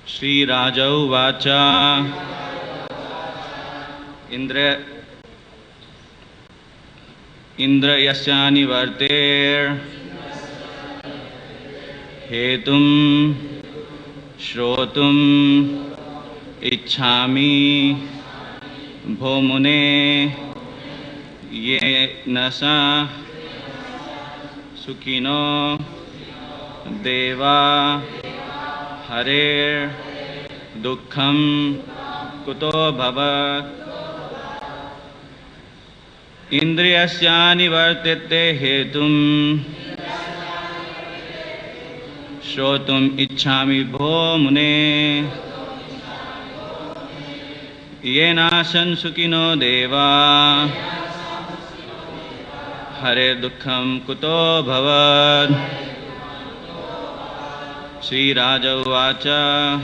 Srirāja uvaca Indrayasya varter hetum shrotum ichhami bhomune ye nasa sukino deva Hare dukkham kuto bhavat Indriyasya nivartete hetum shrotum ichhami bho mune yena sansukino deva Hare dukkham kuto bhavat Sri Raja uvaca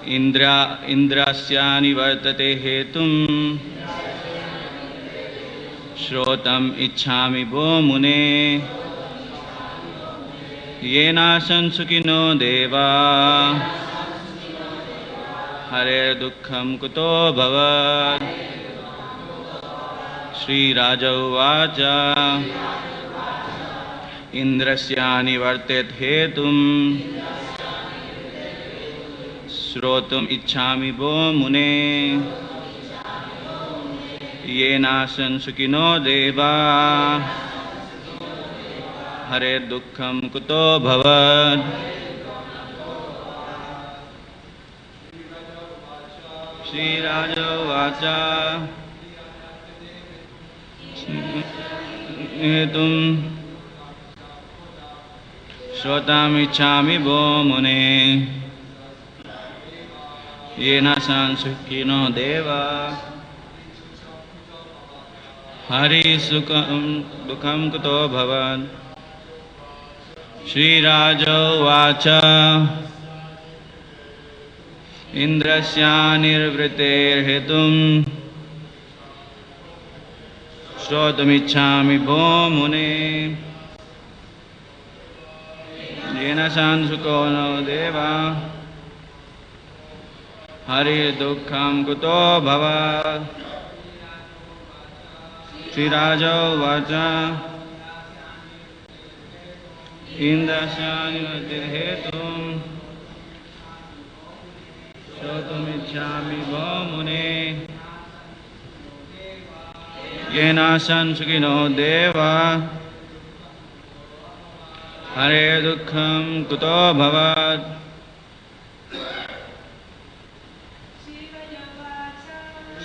Indrasya nivartate hetum Shrotam ichhami bho mune Yena sansukino deva Hare dukkham kuto bhavat Sri Raja uvaca Indrasya nivartet hetum Shrotum ichhami bho mune Yena sansukino deva Hare dukkham kuto bhavat Sri Raja uvaca hetum Shrotam ichhami bho mune Yena sansukino deva Hari sukam dukham kuto bhavat Shri Raja uvaca Indrasya nirvriter hetum Shrotam ichhami bho mune Yena sansukino deva Hari dukkham kuto bhavat Sri Raja uvaca Indrasya nivartet hetum Shrotum ichhami bho mune Yena sansukino deva Hare dukkham kuto bhavat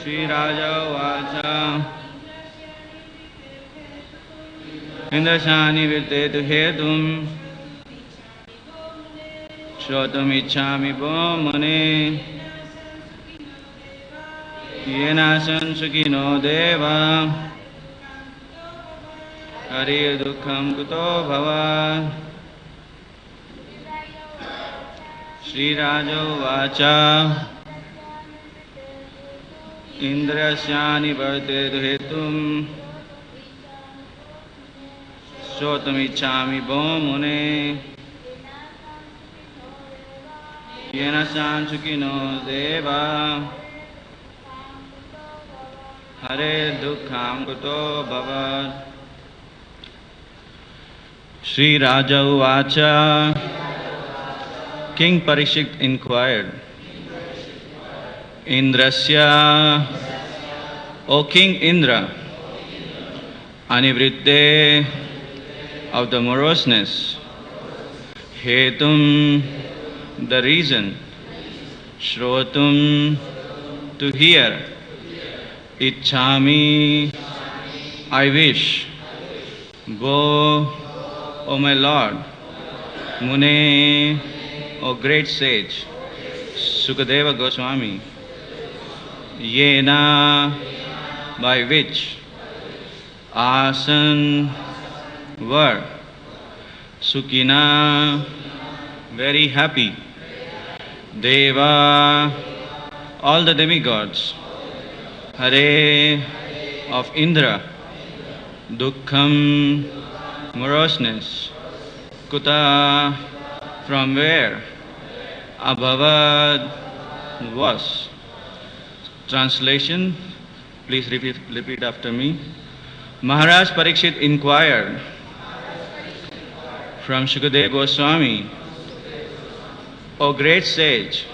Sri Raja uvaca Indrasya nivartet hetum Shrotum ichhami bho mune Yena sansukino deva Hare dukkham kuto bhavat Sri Raja uvaca Indrasya nivartet hetum Shrotam ichhami bho mune Yena sansukino deva Hare dukkham kuto bhavat Sri Raja uvaca King Parikshit inquired Indrasya O King Indra Anivritte of the moroseness Hetum the reason Shrotum to hear Ichhami I wish Bo O my Lord Mune O great sage Sukadeva Goswami Yena by which Asan were Sukina very happy Deva all the demigods Hare of Indra Dukkham moroseness Kuta from where abhavad was. Translation, please repeat after me. Maharaj Parikshit inquired from Shukadeva Goswami, O great sage,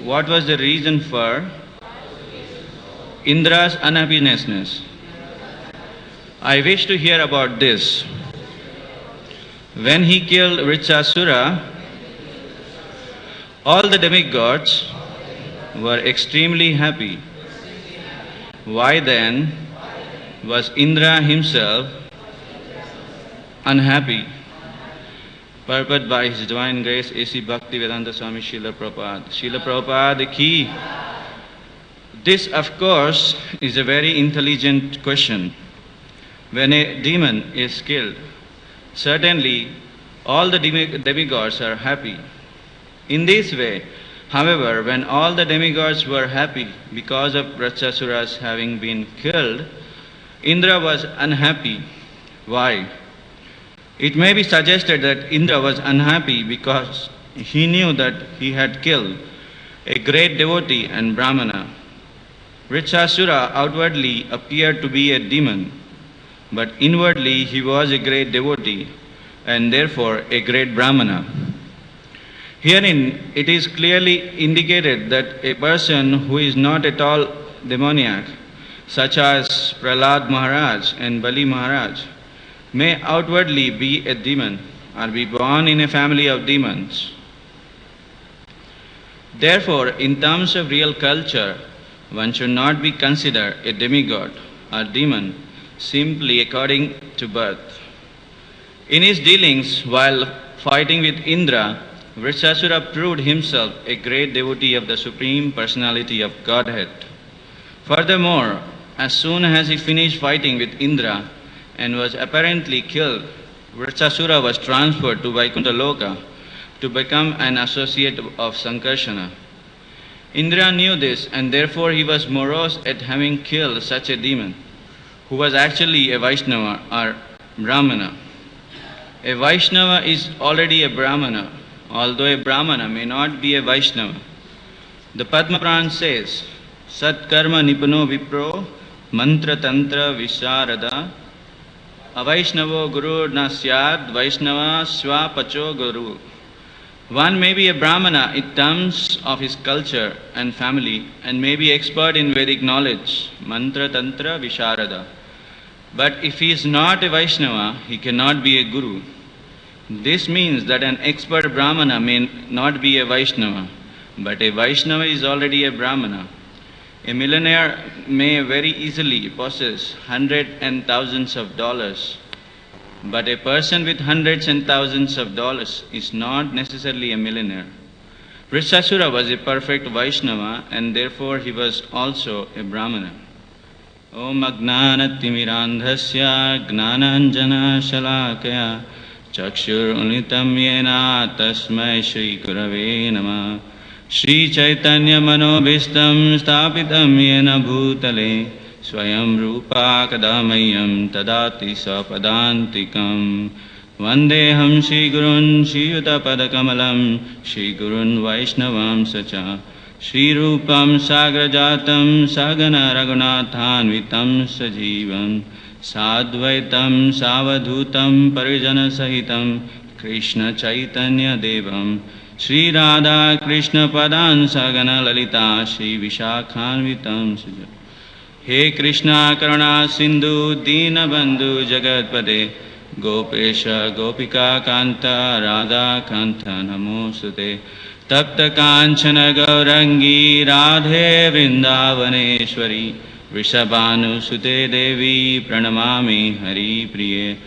what was the reason for Indra's unhappiness? I wish to hear about this. When he killed Vritsasura, all the demigods were extremely happy. Why then was Indra himself unhappy? Purport by His Divine Grace A.C. Bhaktivedanta Swami Srila Prabhupada. Srila Prabhupada ki. This, of course, is a very intelligent question. When a demon is killed, certainly all the demigods are happy. In this way, however, when all the demigods were happy because of Vritsasura's having been killed, Indra was unhappy. Why? It may be suggested that Indra was unhappy because he knew that he had killed a great devotee and Brahmana. Vritsasura outwardly appeared to be a demon, but inwardly he was a great devotee and therefore a great Brahmana. Herein it is clearly indicated that a person who is not at all demoniac, such as Prahlad Maharaj and Bali Maharaj, may outwardly be a demon or be born in a family of demons. Therefore, in terms of real culture, one should not be considered a demigod or demon simply according to birth. In his dealings while fighting with Indra, Vritsasura proved himself a great devotee of the Supreme Personality of Godhead. Furthermore, as soon as he finished fighting with Indra and was apparently killed, Vritsasura was transferred to Vaikuntha Loka to become an associate of Sankarsana. Indra knew this and therefore he was morose at having killed such a demon, who was actually a Vaishnava or Brahmana. A Vaishnava is already a Brahmana, although a Brahmana may not be a Vaishnava. The Padma Puran says, Satkarma Nipuno Vipro Mantra Tantra Visharada Avaishnavo Guru Nasyad Vaishnava Swapacho Guru. One may be a Brahmana in terms of his culture and family and may be expert in Vedic knowledge, Mantra Tantra Visharada. But if he is not a Vaishnava, he cannot be a Guru. This means that an expert Brahmana may not be a Vaishnava, but a Vaishnava is already a Brahmana. A millionaire may very easily possess hundreds and thousands of dollars, but a person with hundreds and thousands of dollars is not necessarily a millionaire. Vritsasura was a perfect Vaishnava and therefore he was also a Brahmana. Om Agnanatimirandhasya Gnananjana Shalakaya Chakshur Unitam Yena Tasmai Shri Gurave Namah Shri Chaitanya Manobhistam Stapitam Yena Bhutale Swayam Rupa Kadamayam Tadati Sapadantikam Vandeham Shri Gurun Shri Yuta Padakamalam Shri Gurun Vaishnavam Sacha Shri Rupam Sagrajatam Sagana Raghunathanvitam Sajivam Sadvaitam Savadhutam Parijana Sahitam Krishna Chaitanya Devam Shri Radha Krishna Padan Sagana Lalita Shri Vishakhanvitam Suja. He Krishna Karuna Sindhu Dina Bandhu Jagatpade Gopesha Gopika Kanta Radha Kanta Namosute Tapta Kanchana Gaurangi Radhe Vrindavaneshwari Vrishabhanu Sute Devi Pranamami Hari Priye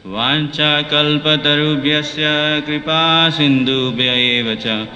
Vancha Kalpatarubhyasya Kripa Sindhubhya Evacha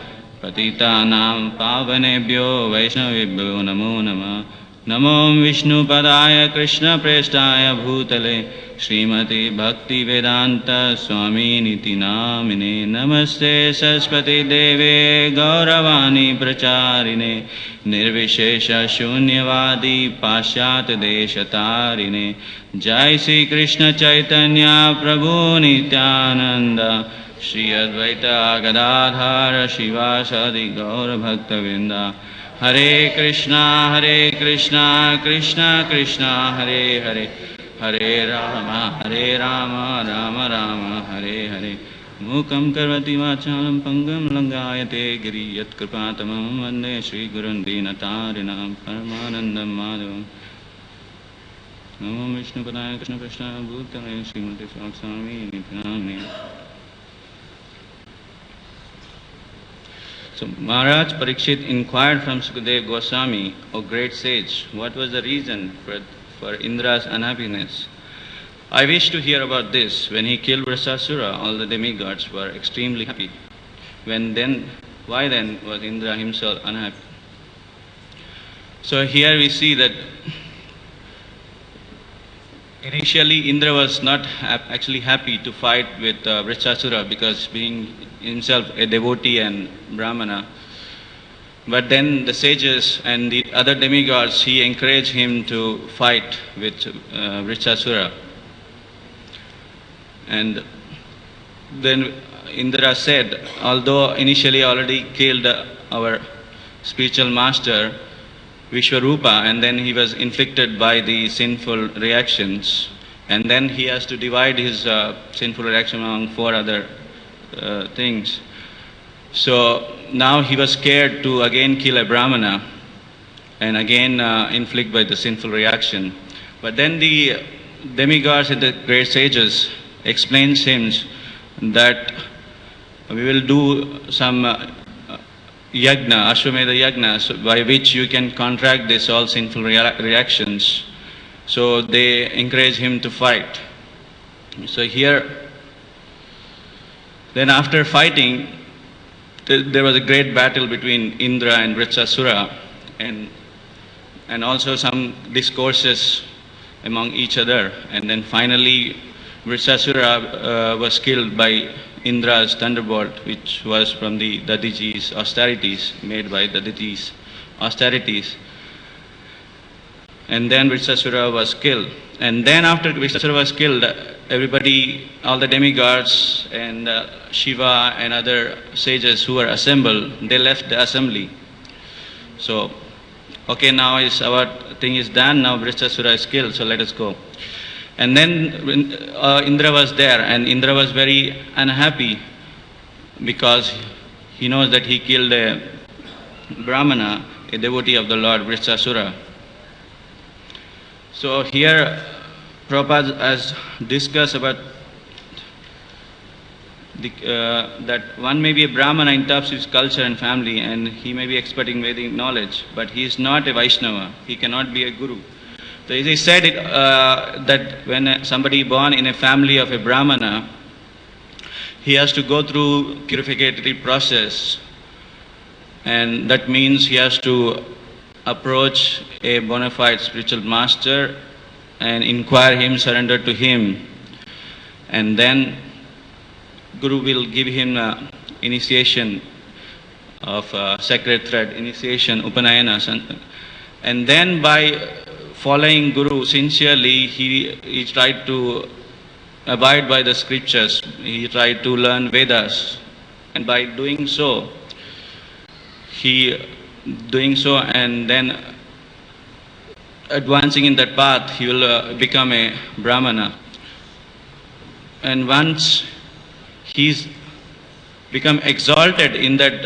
Patitanam Pavanebhyo Vaishnavibhyo Namo Namah Namo Vishnu Padaya Krishna Prestaya Bhutale Srimati Bhakti Vedanta Swami Niti Namine Namaste Saraswati Deve Gauravani Pracharine Nirvishesha Shunyavadi Pashyat Deshatarine Jai Sri Krishna Chaitanya Prabhu Nityananda Shri Advaita Gadadhara Shivasadi Gaura Bhakta Vrinda. Hare Krishna, Krishna Krishna, Hare Hare, Hare Rama, Rama Rama, Hare Hare. Mukam karvati vachalam pangam langayate giri yat kripatamam vande Shri Gurun Dinatarinam Paramanandam Madhavam. Namo Vishnu Padaya Krishna Prashnaya Bhutale Srimati Swaksami Nityanamne. So Maharaj Parikshit inquired from Sukadeva Goswami, O great sage, what was the reason for Indra's unhappiness? I wish to hear about this. When he killed Vrishasura, all the demigods were extremely happy. Why then was Indra himself unhappy? So here we see that initially Indra was not actually happy to fight with Vrishasura because being himself a devotee and Brahmana. But then the sages and the other demigods, he encouraged him to fight with Vrishasura. And then Indra said, although initially already killed our spiritual master, Vishwarupa, and then he was inflicted by the sinful reactions, and then he has to divide his sinful reaction among four other things. So now he was scared to again kill a Brahmana and again inflict by the sinful reaction. But then the demigods and the great sages explains him that we will do some yagna, Ashwamedha yagna, so by which you can contract this all sinful reactions. So they encourage him to fight. So here, then after fighting, there was a great battle between Indra and Vrishasura, and also some discourses among each other. And then finally, Vrishasura was killed by Indra's thunderbolt, which was from the Dadiji's austerities, made by Dadiji's austerities. And then Vrishasura was killed. And then after Vrishasura was killed, everybody, all the demigods and Shiva and other sages who were assembled, they left the assembly. So, okay, now our thing is done, now Vrishasura is killed, so let us go. And then Indra was there, and Indra was very unhappy because he knows that he killed a Brahmana, a devotee of the Lord, Vrishasura. So here Prabhupada has discussed about that one may be a Brahmana in terms of his culture and family, and he may be experting Vedic knowledge, but he is not a Vaishnava. He cannot be a guru. So he said that when somebody born in a family of a Brahmana, he has to go through purificatory process, and that means he has to approach a bona fide spiritual master and inquire him, surrender to him, and then Guru will give him initiation of sacred thread, initiation, upanayana, and then by following Guru sincerely, he tried to abide by the scriptures, he tried to learn Vedas, and by doing so and then advancing in that path, he will become a Brahmana. And once he's become exalted in that,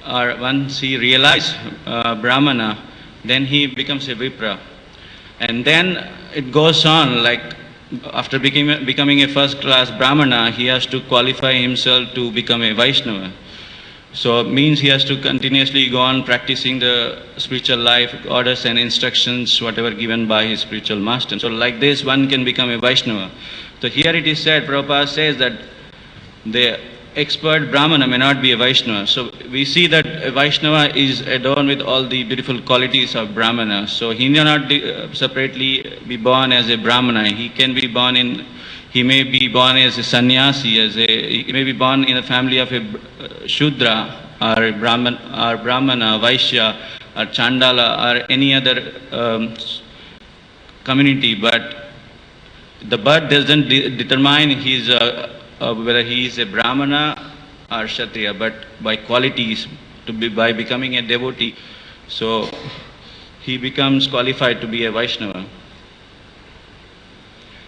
or once he realizes Brahmana, then he becomes a Vipra. And then it goes on, like after becoming a first class Brahmana, he has to qualify himself to become a Vaishnava. So it means he has to continuously go on practicing the spiritual life, orders and instructions, whatever given by his spiritual master. So like this, one can become a Vaishnava. So here it is said, Prabhupada says that the expert Brahmana may not be a Vaishnava. So we see that a Vaishnava is adorned with all the beautiful qualities of Brahmana. So he may not separately be born as a Brahmana. He may be born as a sannyasi, he may be born in a family of a Shudra or a Brahmana, Vaishya or Chandala or any other community, but the birth doesn't determine his, whether he is a Brahmana or Kshatriya, but by qualities, by becoming a devotee. So he becomes qualified to be a Vaishnava.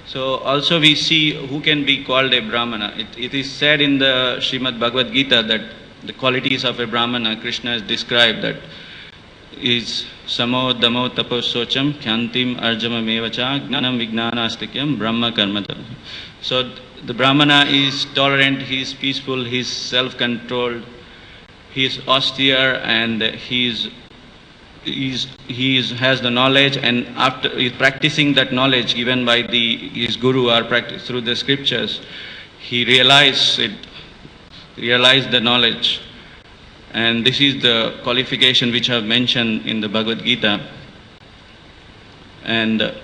So also we see who can be called a Brahmana. It is said in the Srimad Bhagavad Gita that the qualities of a Brahmana, Krishna has described that is samo damo tapo socham kyantim arjama mevacha gnanam vijnanastikyam brahma karmata. So the Brahmana is tolerant, he is peaceful, he is self-controlled, he is austere, and he has the knowledge, and after practicing that knowledge given by his guru or practice through the scriptures, he realized the knowledge. And this is the qualification which I have mentioned in the Bhagavad Gita. And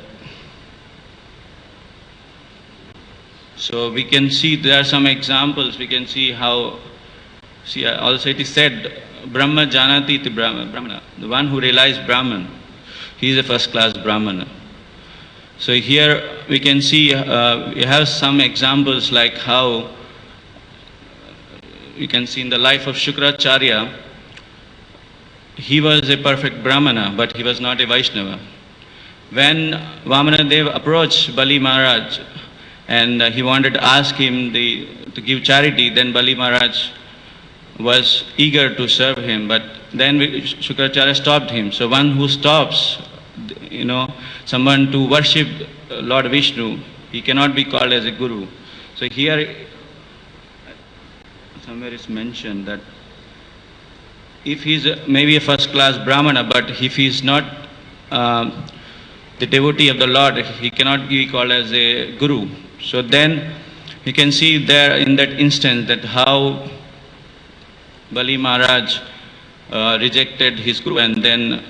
so we can see there are some examples. We can see how, also it is said, Brahma Janati iti Brahmana, the one who realized Brahman, he is a first class Brahmana. So here we can see, we have some examples like how you can see in the life of Shukracharya, he was a perfect Brahmana, but he was not a Vaishnava. When Vamanadev approached Bali Maharaj and he wanted to ask him to give charity, then Bali Maharaj was eager to serve him, but then Shukracharya stopped him. So one who stops, someone to worship Lord Vishnu, he cannot be called as a guru. So here somewhere is mentioned that if he is maybe a first class Brahmana, but if he is not the devotee of the Lord, he cannot be called as a guru. So then we can see there in that instance that how Bali Maharaj rejected his guru and then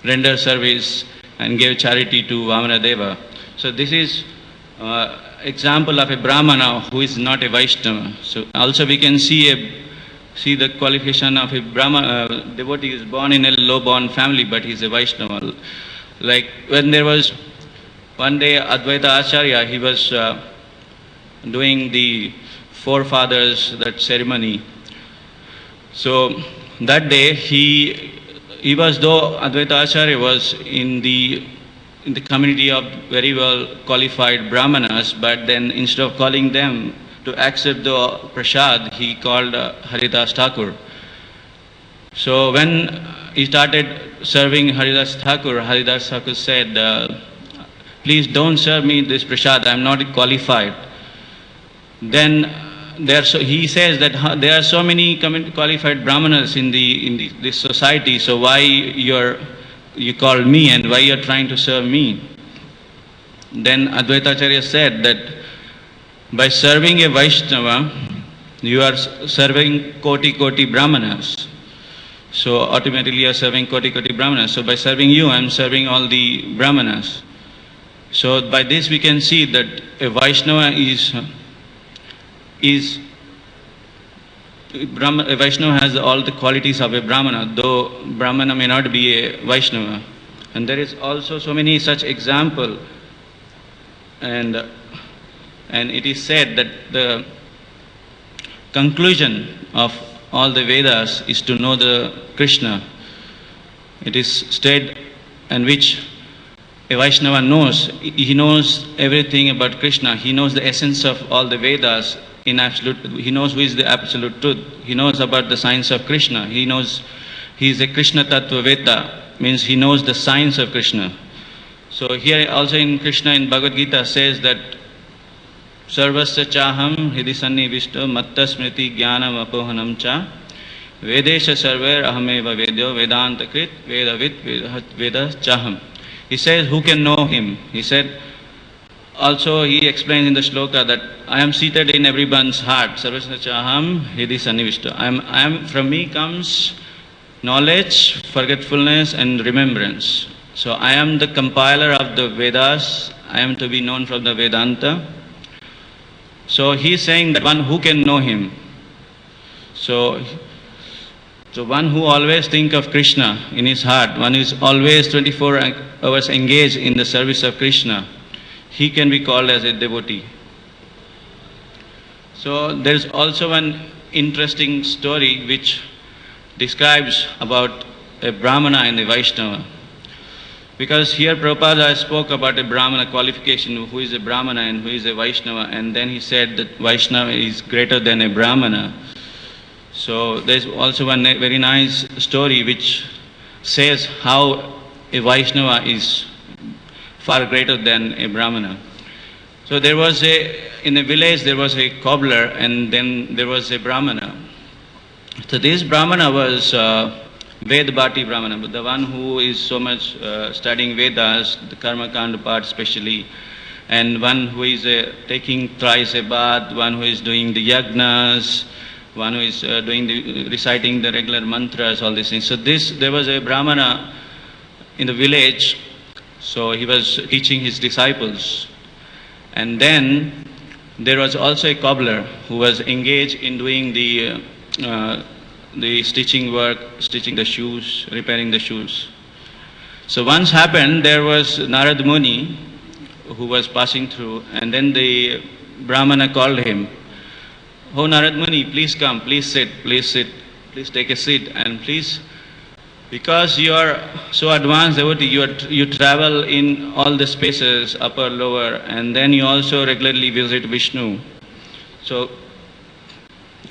rendered service and gave charity to Vamanadeva. So this is example of a Brahmana who is not a Vaishnava. So also we can see the qualification of a Brahmana devotee is born in a low-born family, but he is a Vaishnava. Like when there was one day Advaita Acharya, he was doing the forefathers, that ceremony. So that day he was, though Advaita Acharya was in the community of very well qualified Brahmanas, but then instead of calling them to accept the prasad, he called Haridas Thakur. So when he started serving Haridas Thakur said, please don't serve me this prasad, I am not qualified. Then he says that there are so many qualified Brahmanas in this society, so why you call me and why you are trying to serve me? Then Advaita Acharya said that by serving a Vaishnava, you are serving koti Brahmanas. So ultimately you are serving koti Brahmanas. So by serving you, I am serving all the Brahmanas. So by this we can see that a Vaishnava a Vaishnava has all the qualities of a Brahmana, though Brahmana may not be a Vaishnava. And there is also so many such examples. And it is said that the conclusion of all the Vedas is to know the Krishna. It is stated, and which a Vaishnava knows. He knows everything about Krishna. He knows the essence of all the Vedas in absolute. He knows who is the absolute truth. He knows about the science of Krishna. He knows he is a Krishna Tattva Veta, means he knows the science of Krishna. So here also in Krishna in Bhagavad Gita says that Sarvasya chaham hidi sannivishto matta smriti jnanam apohanam cha vedesha sarver ahameva vedyo vedanta krit vedavit veda chaham. He says, who can know him? He said, also he explains in the shloka that I am seated in everyone's heart. Sarvasya chaham hidi sannivishto. I am, from me comes knowledge, forgetfulness and remembrance. So I am the compiler of the Vedas. I am to be known from the Vedanta. So he is saying that one who can know him. So one who always think of Krishna in his heart, one who is always 24 hours engaged in the service of Krishna, he can be called as a devotee. So there is also one interesting story which describes about a Brahmana and a Vaishnava. Because here Prabhupada spoke about a Brahmana qualification, who is a Brahmana and who is a Vaishnava, and then he said that Vaishnava is greater than a Brahmana. So there's also one very nice story which says how a Vaishnava is far greater than a Brahmana. So in a village there was a cobbler, and then there was a Brahmana. So this Brahmana was Vedabhati Brahmana, but the one who is so much studying Vedas, the Karma Kanda part especially, and one who is taking thrice a bath, one who is doing the yagnas, one who is reciting the regular mantras, all these things. So there was a Brahmana in the village, so he was teaching his disciples. And then there was also a cobbler who was engaged in doing the stitching work, stitching the shoes, repairing the shoes. So once happened, there was Narad Muni who was passing through, and then the Brahmana called him. Oh Narad Muni, please come, please sit, please take a seat, and please, because you are so advanced devotee, you travel in all the spaces, upper, lower, and then you also regularly visit Vishnu. So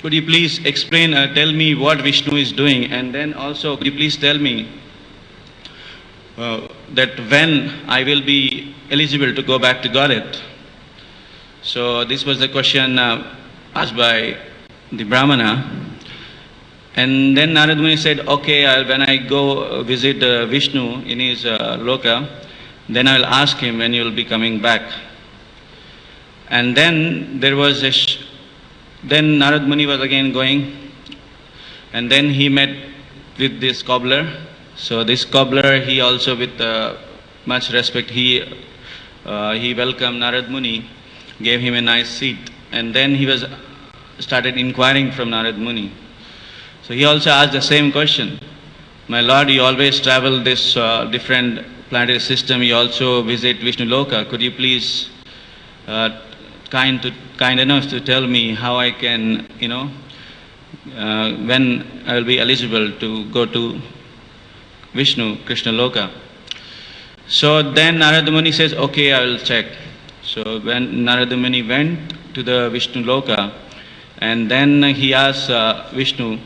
could you please explain, tell me what Vishnu is doing, and then also could you please tell me that when I will be eligible to go back to Godhead? So this was the question asked by the Brahmana. And then Narad Muni said, okay, when I go visit Vishnu in his loka, then I will ask him when you will be coming back. And then there was then Narad Muni was again going, and then he met with this cobbler. So this cobbler, he also with much respect, he welcomed Narad Muni, gave him a nice seat, and then he started inquiring from Narad Muni. So he also asked the same question. My Lord, you always travel this different planetary system, you also visit Vishnu Loka. Could you please kind enough to tell me how I can, when I will be eligible to go to Vishnu, Krishna Loka. So then Narada Muni says, okay, I will check. So when Narada Muni went to the Vishnu Loka, and then he asked Vishnu,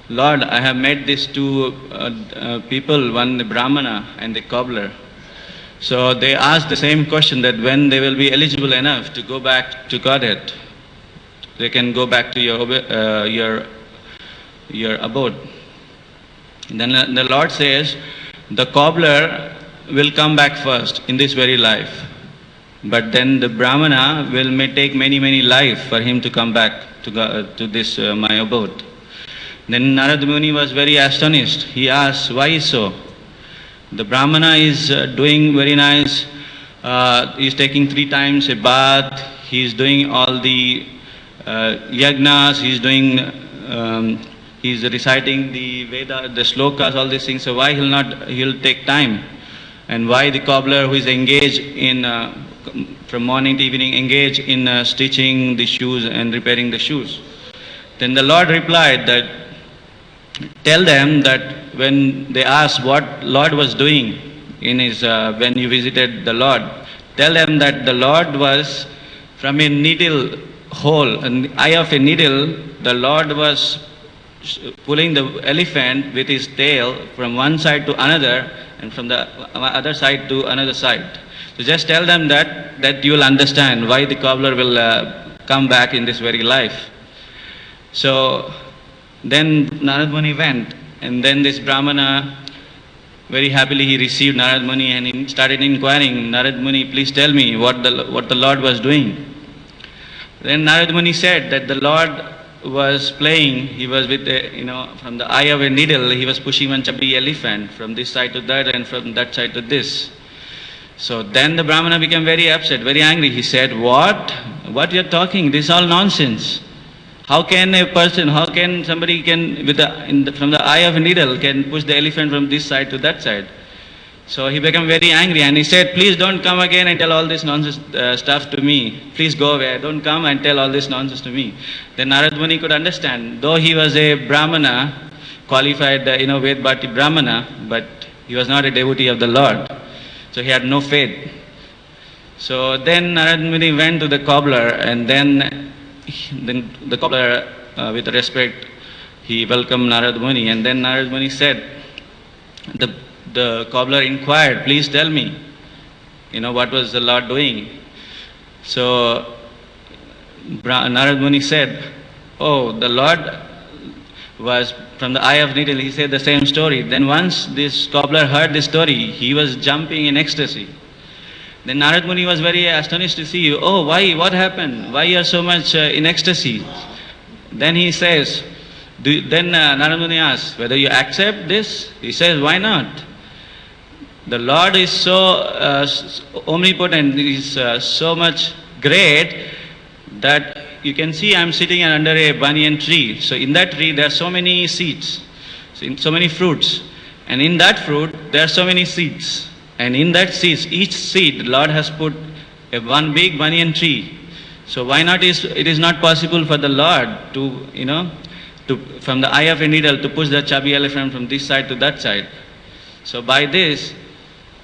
Lord, I have met these two people, one the Brahmana and the cobbler. So they asked the same question, that when they will be eligible enough to go back to Godhead, they can go back to your abode. Then the Lord says, the cobbler will come back first in this very life, but then the Brahmana may take many lives for him to come back to this my abode. Then Narada Muni was very astonished. He asked, why so? The Brahmana is doing very nice, he is taking 3 times a bath, he is doing all the yagnas, he is reciting the Veda, the slokas, all these things. So why he'll take time? And why the cobbler who is engaged in, from morning to evening, engaged in stitching the shoes and repairing the shoes? Then the Lord replied that, tell them that when they asked what Lord was doing in his, when you visited the Lord, tell them that the Lord was from a needle hole, an eye of a needle, the Lord was pulling the elephant with his tail from one side to another and from the other side to another side. So just tell them that you will understand why the cobbler will come back in this very life. So then Narad Muni went, and then this Brahmana, very happily he received Narad Muni and he started inquiring, Narad Muni, please tell me what the Lord was doing. Then Narad Muni said that the Lord was playing, he was with from the eye of a needle, he was pushing one chubby elephant from this side to that and from that side to this. So then the Brahmana became very upset, very angry. He said, what you are talking? This is all nonsense. How can somebody from the eye of a needle can push the elephant from this side to that side? So he became very angry and he said, please don't come again and tell all this nonsense stuff to me. Please go away. Don't come and tell all this nonsense to me. Then Narad Muni could understand. Though he was a Brahmana, qualified, Ved Bhati Brahmana, but he was not a devotee of the Lord. So he had no faith. So then Narad Muni went to the cobbler, and then the cobbler, with respect, he welcomed Narad Muni, and then Narad Muni said, the cobbler inquired, please tell me, what was the Lord doing? So Narad Muni said, oh, the Lord was from the eye of needle. He said the same story. Then once this cobbler heard this story, he was jumping in ecstasy. Then Narad Muni was very astonished to see, oh, why, what happened? Why you are so much in ecstasy? Then he says, Narad Muni asks, whether you accept this? He says, why not? The Lord is so omnipotent, He is so much great that you can see I am sitting under a banyan tree. So in that tree there are so many seeds, so many fruits. And in that fruit there are so many seeds. And in that seeds, each seed, the Lord has put one big banyan tree. So why not it is not possible for the Lord to, from the eye of a needle to push the chubby elephant from this side to that side. So by this,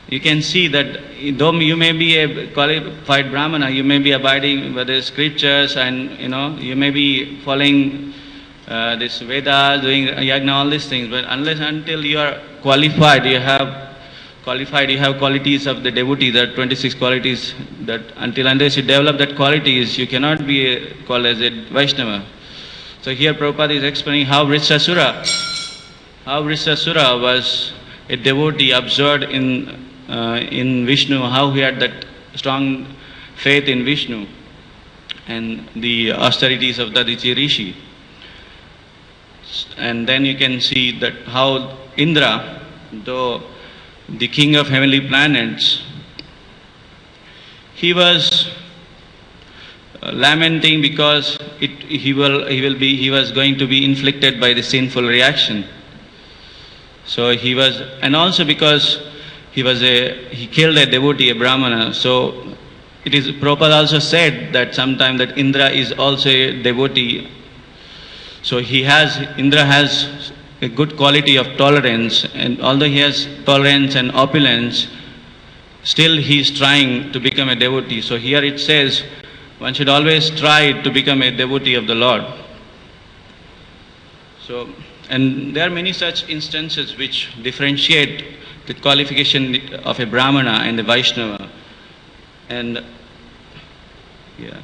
you can see that though you may be a qualified Brahmana, you may be abiding by the scriptures and, you may be following this Vedas, doing yajna, all these things, but until you are qualified, you have qualities of the devotee, that 26 qualities, that unless you develop that qualities, you cannot be called as a Vaishnava. So here Prabhupada is explaining how Vrishasura was a devotee absorbed in Vishnu, how he had that strong faith in Vishnu and the austerities of Dadichi Rishi. And then you can see that how Indra, though the king of heavenly planets, he was lamenting because he was going to be inflicted by the sinful reaction. So he was, and also because he killed a devotee, a Brahmana. So it is, Prabhupada also said that sometime that Indra is also a devotee. So Indra has a good quality of tolerance, and although he has tolerance and opulence, still he is trying to become a devotee. So here it says, one should always try to become a devotee of the Lord. So, and there are many such instances which differentiate the qualification of a Brahmana and a Vaishnava. And yeah.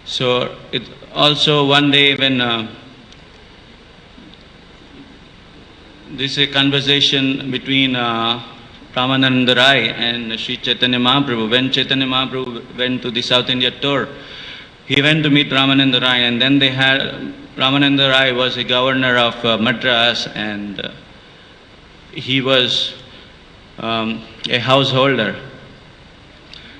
So it also one day when this is a conversation between Ramananda Rai and Sri Chaitanya Mahaprabhu. When Chaitanya Mahaprabhu went to the South India tour, he went to meet Ramananda Rai, and then Ramananda Rai was a governor of Madras, and he was a householder.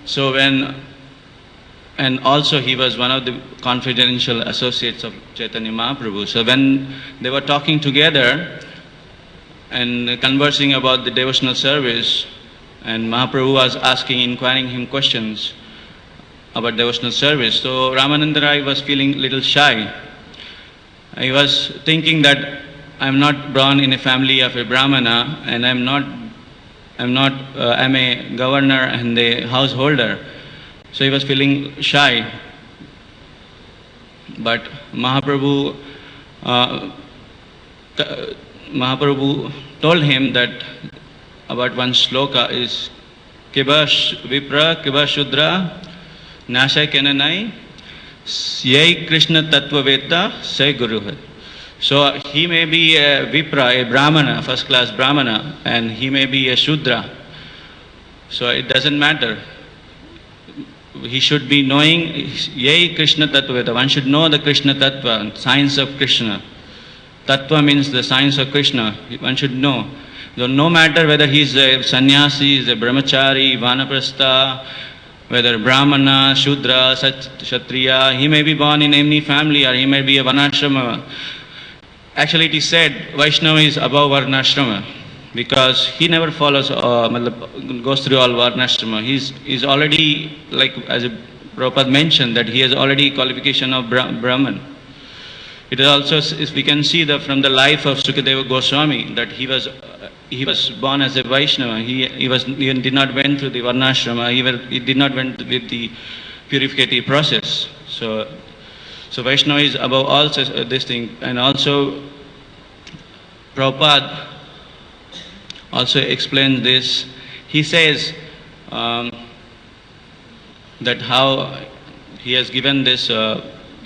So and also he was one of the confidential associates of Chaitanya Mahaprabhu. So when they were talking together and conversing about the devotional service, and Mahaprabhu was inquiring him questions about devotional service. So Ramananda Rai was feeling a little shy. He was thinking that I'm not born in a family of a Brahmana, and I'm a governor and a householder. So he was feeling shy. But Mahaprabhu told him that about one shloka is Kiba Vipra, Kiba Shudra, Nasha Kenanai, Yai Krishna Tattva Veta, Sai Guru Hai. So he may be a Vipra, a Brahmana, first class Brahmana, and he may be a Shudra. So it doesn't matter. He should be knowing Yai Krishna Tattva Veta. One should know the Krishna Tattva, science of Krishna. Tattva means the science of Krishna. One should know. So no matter whether he is a sannyasi, is a brahmachari, vanaprastha, whether Brahmana, Shudra, Kshatriya, he may be born in any family, or he may be a Varnashrama. Actually it is said Vaishnava is above Varnashrama. because he never follows, goes through all varnashrama. He's already, like as Prabhupada mentioned, that he has already qualification of Brahman. It is also, we can see that from the life of Sukadeva Goswami, that he was born as a Vaishnava. He did not went through the varnashrama. He did not went with the purificatory process. So Vaishnava is above all this thing. And also Prabhupada also explains this. He says that how he has given this,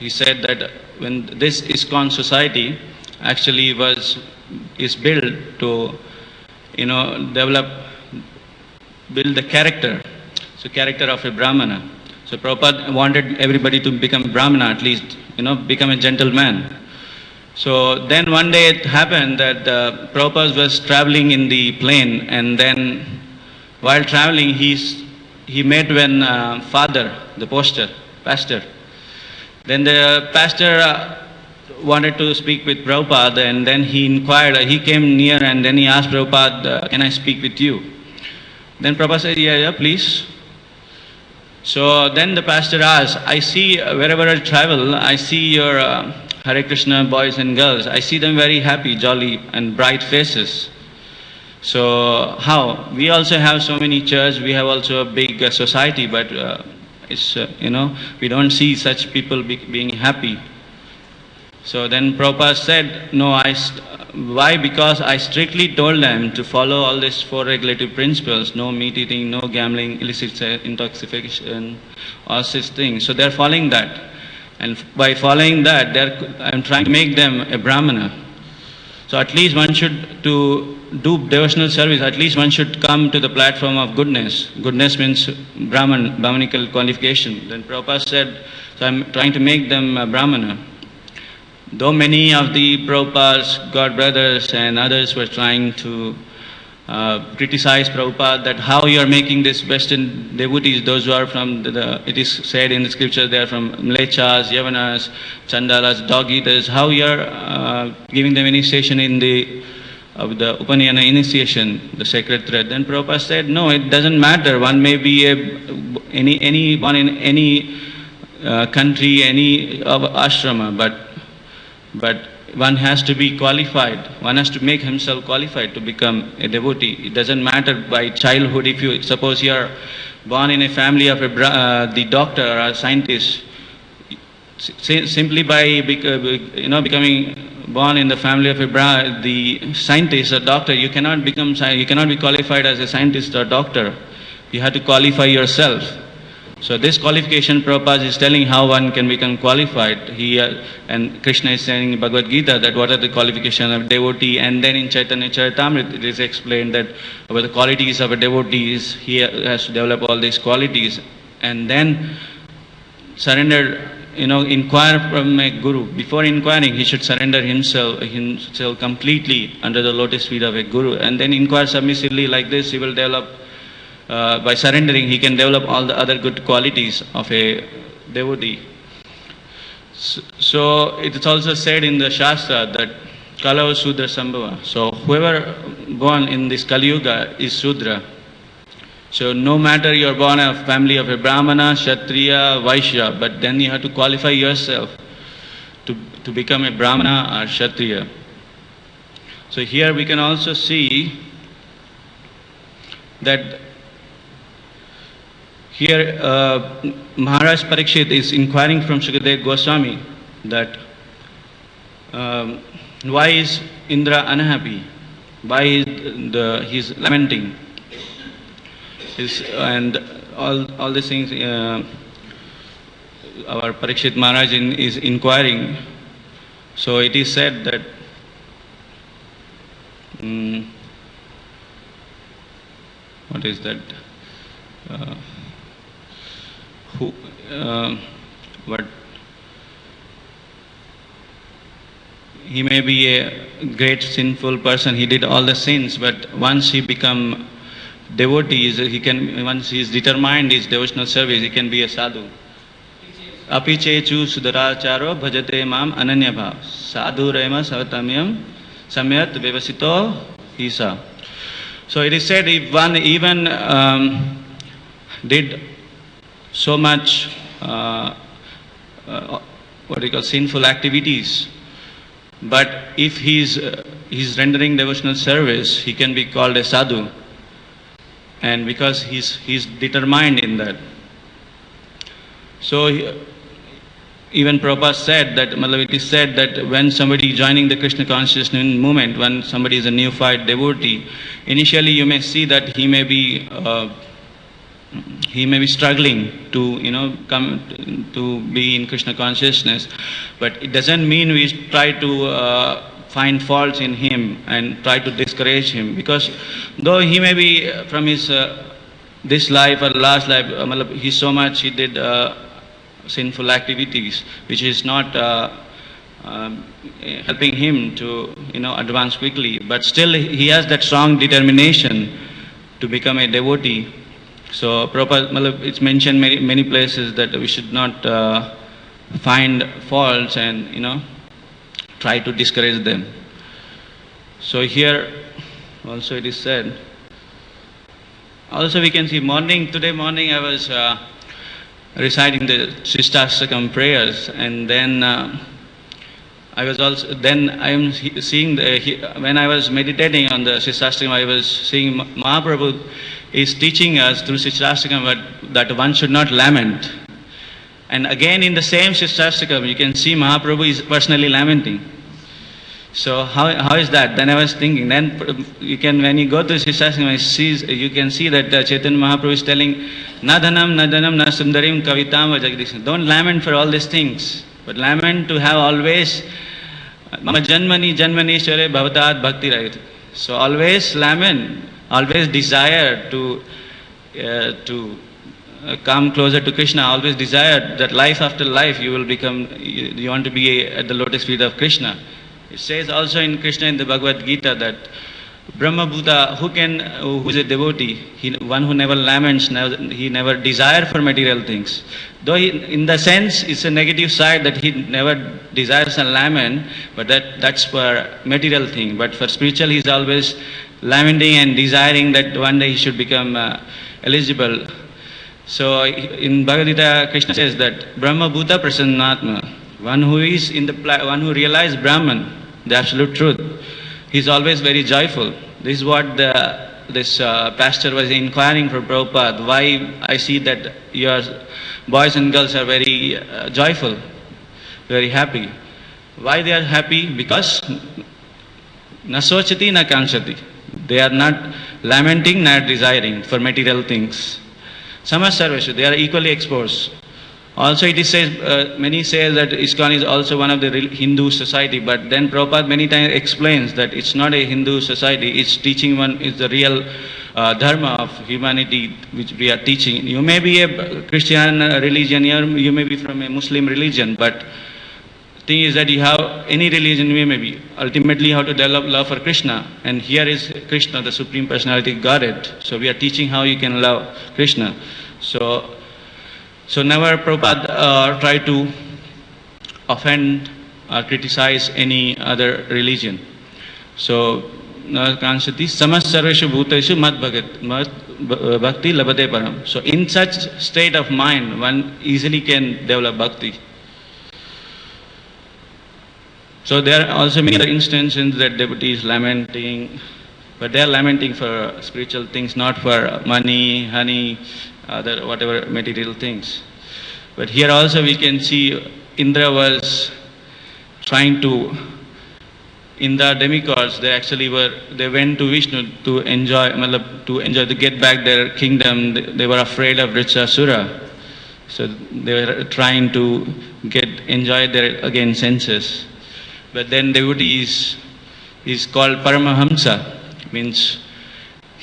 he said that when this ISKCON society actually is built to, build the character, so character of a Brahmana. So Prabhupada wanted everybody to become Brahmana, at least, become a gentleman. So then one day it happened that Prabhupada was traveling in the plane, and then while traveling he met one father, the pastor. Then the pastor wanted to speak with Prabhupada, and then he inquired, he came near and then he asked Prabhupada, can I speak with you? Then Prabhupada said, yeah, please. So then the pastor asked, I see wherever I travel, I see your Hare Krishna boys and girls. I see them very happy, jolly and bright faces. So how? We also have so many churches, we have also a big society, but we don't see such people being happy. So then Prabhupada said, no, why? Because I strictly told them to follow all these 4 regulative principles, no meat eating, no gambling, illicit intoxication, all such things. So they're following that. And by following that, I'm trying to make them a Brahmana. So at least one should, to do devotional service, at least one should come to the platform of goodness. Goodness means Brahmanical qualification. Then Prabhupada said, so I'm trying to make them a Brahmana. Though many of the Prabhupada's God brothers and others were trying to criticize Prabhupada that how you are making this Western devotees, those who are from it is said in the scripture they are from Mlechas, Yavanas, Chandalas, dog eaters, how you are giving them initiation in the Upanayana initiation, the sacred thread. Then Prabhupada said, no, it doesn't matter. One may be one in any country, any ashrama, but one has to be qualified. One has to make himself qualified to become a devotee. It doesn't matter by childhood. If you suppose you are born in a family of the doctor or a scientist, simply by becoming born in the family of the scientist or doctor, you cannot be qualified as a scientist or doctor. You have to qualify yourself. So this qualification Prabhupada is telling how one can become qualified. And Krishna is saying in Bhagavad Gita that what are the qualifications of devotee, and then in Chaitanya Charitamrita it is explained that about the qualities of a devotee he has to develop all these qualities and then surrender, inquire from a guru. Before inquiring, he should surrender himself completely under the lotus feet of a guru, and then inquire submissively. Like this he will develop. By surrendering, he can develop all the other good qualities of a devotee. So it is also said in the Shastra that Kala Sudra Sambhava. So whoever born in this Kali Yuga is Sudra. So no matter you are born in a family of a Brahmana, Kshatriya, Vaishya, but then you have to qualify yourself to become a Brahmana or Kshatriya. So here we can also see that here Maharaj Parikshit is inquiring from Sukadeva Goswami that why is Indra unhappy? Why is he's lamenting? And all these things our Parikshit Maharaj is inquiring. So it is said that what is that? But he may be a great sinful person. He did all the sins, but once he become devotee, once he is determined his devotional service, he can be a sadhu. Api chechu sudaracharo bhajate mam ananya bhav sadhu rema savatamyam samyat vivasito hisa. So it is said if one even did so much what we call sinful activities, but if he's rendering devotional service, he can be called a sadhu, and because he's determined in that. So even Prabhupada said that, it is said that when somebody joining the Krishna consciousness movement, when somebody is a neophyte devotee, initially you may see that he may be struggling to come to be in Krishna consciousness, but it doesn't mean we try to find faults in him and try to discourage him, because though he may be from his this life or last life, he did sinful activities which is not helping him to advance quickly, but still he has that strong determination to become a devotee. So Prabhupada, it's mentioned many places that we should not find faults and try to discourage them. So here also it is said. Also we can see today morning I was reciting the Shishtastakam prayers, and then I am seeing when I was meditating on the Shishtastakam, I was seeing Mahaprabhu is teaching us through Shishtastakam that one should not lament. And again in the same Shishtastakam, you can see Mahaprabhu is personally lamenting. So how is that? Then I was thinking, then when you go to Shishtastakam, you can see that Chaitanya Mahaprabhu is telling, na dhanam, na sundarim, kavitam, va jagdisham. Don't lament for all these things, but lament to have always mama janmani share bhavatat bhakti rahit. So always lament, always desire to come closer to Krishna, always desire that life after life you want to be at the lotus feet of Krishna. It says also in Krishna in the Bhagavad Gita that Brahma Bhuta, who is a devotee, one who never laments, he never desires for material things. Though in the sense it's a negative side that he never desires a lament, but that's for material thing. But for spiritual, he's always lamenting and desiring that one day he should become eligible. So in Bhagavad Gita, Krishna says that Brahma Bhuta Prasannatma, one who realized Brahman, the absolute truth, he's always very joyful. This is what this pastor was inquiring from Prabhupada. Why I see that your boys and girls are very joyful, very happy. Why they are happy? Because na sochati na kanchati. They are not lamenting, not desiring for material things. Samasarveshu, they are equally exposed. Also it is says, many say that ISKCON is also one of the Hindu society, but then Prabhupada many times explains that it's not a Hindu society, it's teaching is the real dharma of humanity which we are teaching. You may be a Christian religion, you may be from a Muslim religion, but the thing is that you have any religion you may be. Ultimately you have to develop love for Krishna, and here is Krishna, the Supreme Personality of Godhead. So we are teaching how you can love Krishna. So never Prabhupada try to offend or criticize any other religion. So Kanshati samas sarveshu bhuteshu mad bhakti labate param. So in such state of mind, one easily can develop bhakti. So there are also many other instances that devotees lamenting, but they are lamenting for spiritual things, not for money, honey, other whatever material things. But here also we can see Indra was trying to, in the demigods, they went to Vishnu to to get back their kingdom. They were afraid of Vritsasura. So they were trying to enjoy their again senses. But then devotee is called Paramahamsa, means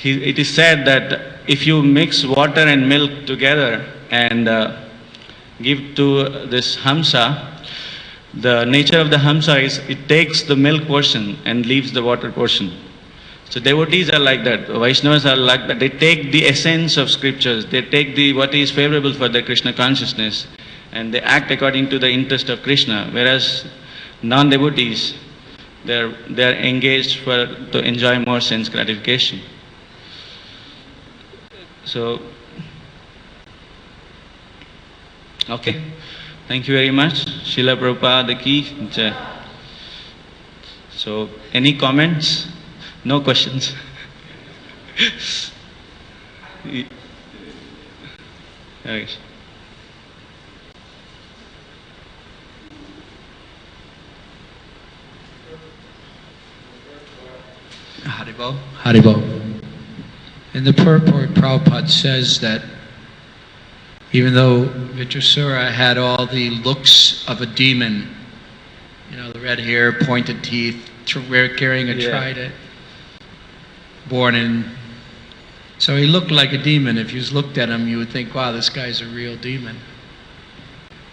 it is said that if you mix water and milk together and give to this Hamsa, the nature of the Hamsa is it takes the milk portion and leaves the water portion. So devotees are like that, Vaishnavas are like that. They take the essence of scriptures, they take what is favorable for their Krishna consciousness, and they act according to the interest of Krishna, whereas non-devotees, they are engaged to enjoy more sense gratification. So, okay. Thank you very much. Srila Prabhupada ki jai. So, any comments? No questions? Right. Haribo. Haribo. In the purport, Prabhupada says that even though Vitrasura had all the looks of a demon, the red hair, pointed teeth, carrying a trident, born in... So he looked like a demon. If you looked at him, you would think, wow, this guy's a real demon.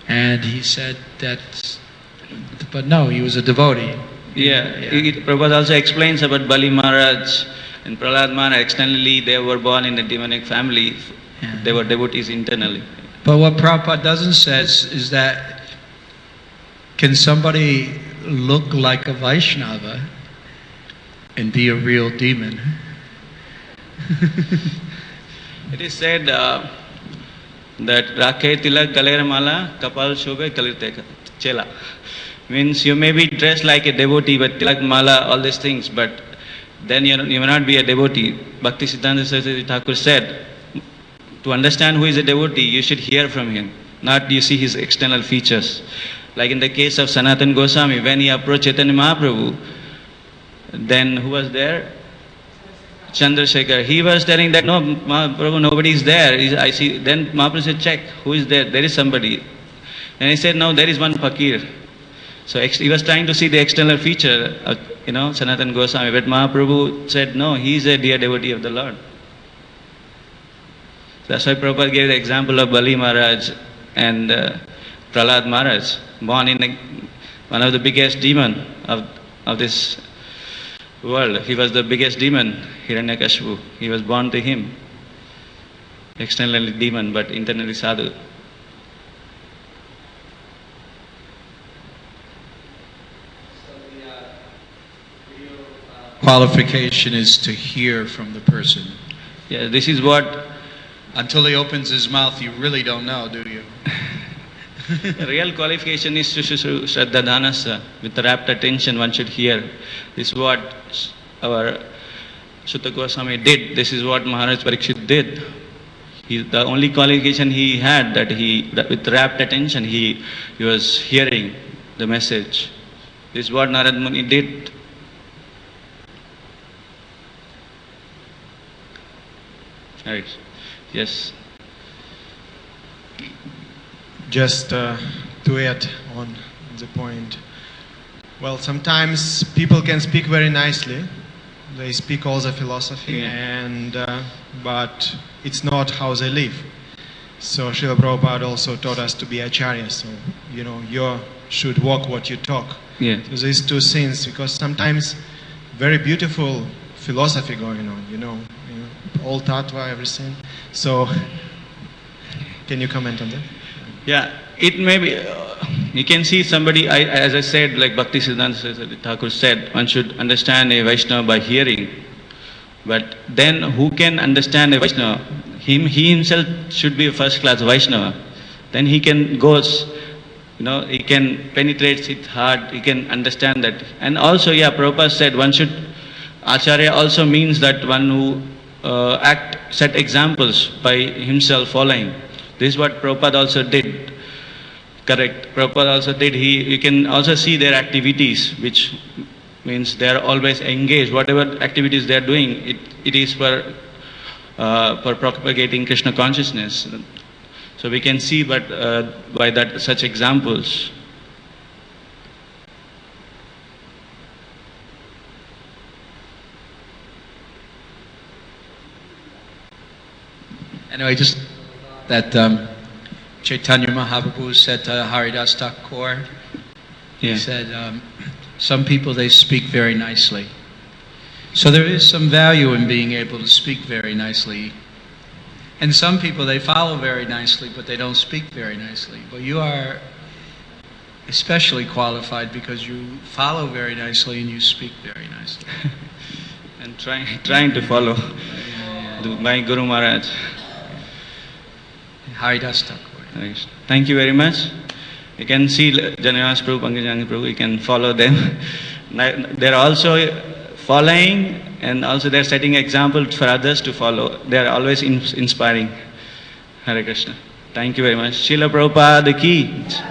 And he said that... But no, he was a devotee. Prabhupada also explains about Bali Maharaj and Prahlad Maharaj. Externally, they were born in a demonic family. Yeah. They were devotees internally. But what Prabhupada doesn't say is that can somebody look like a Vaishnava and be a real demon? It is said that Rakhe Tilak Kalera Mala Kapal Shobhe Kalirte Chela. Means you may be dressed like a devotee, but Tilak Mala, all these things, but then you may not be a devotee. Bhakti Siddhanta Saraswati Thakur said, to understand who is a devotee, you should hear from him, not you see his external features. Like in the case of Sanatana Goswami, when he approached Chaitanya Mahaprabhu, then who was there? Chandrasekhar. He was telling that, no, Mahaprabhu, nobody is there. I see. Then Mahaprabhu said, check, who is there? There is somebody. And he said, no, there is one fakir. So he was trying to see the external feature of, Sanatana Goswami. But Mahaprabhu said, no, he is a dear devotee of the Lord. That's why Prabhupada gave the example of Bali Maharaj and Prahlad Maharaj, born in one of the biggest demon of this world. He was the biggest demon, Hiranyakashipu. He was born to him. Externally demon, but internally sadhu. Qualification is to hear from the person. Yeah, this is what... Until he opens his mouth, you really don't know, do you? The real qualification is to Shraddha Dhanasa. With rapt attention, one should hear. This is what our Sutta Goswami did. This is what Maharaj Parikshit did. The only qualification he had, that with rapt attention, he was hearing the message. This is what Narad Muni did. Right. Yes. Just to add on the point. Well, sometimes people can speak very nicely. They speak all the philosophy, but it's not how they live. So Srila Prabhupada also taught us to be acharya. So, you should walk what you talk. Yeah. So these two things, because sometimes very beautiful philosophy going on, all tattva, everything. So, can you comment on that? Yeah, it may be, you can see somebody, as I said, like Bhakti Siddhanta Thakur said, one should understand a Vaishnava by hearing. But then who can understand a Vaishnava? He himself should be a first class Vaishnava. Then he can he can penetrate it hard, he can understand that. And also, Prabhupada said one should, Acharya also means that one who set examples by himself following. This is what Prabhupada also did. Correct. Prabhupada also did. You can also see their activities, which means they are always engaged. Whatever activities they are doing, it is for propagating Krishna consciousness. So we can see, but by that such examples. Anyway, just that Chaitanya Mahaprabhu said to Haridas Thakur, he said, some people, they speak very nicely. So there is some value in being able to speak very nicely. And some people, they follow very nicely, but they don't speak very nicely. But you are especially qualified because you follow very nicely and you speak very nicely. And trying to follow my Guru Maharaj. Haridas Thakur. Hare Krishna. Thank you very much. You can see Janivas Prabhu, Pankajani Prabhu, you can follow them. They're also following, and also they're setting example for others to follow. They're always inspiring. Hare Krishna. Thank you very much. Srila Prabhupada ki.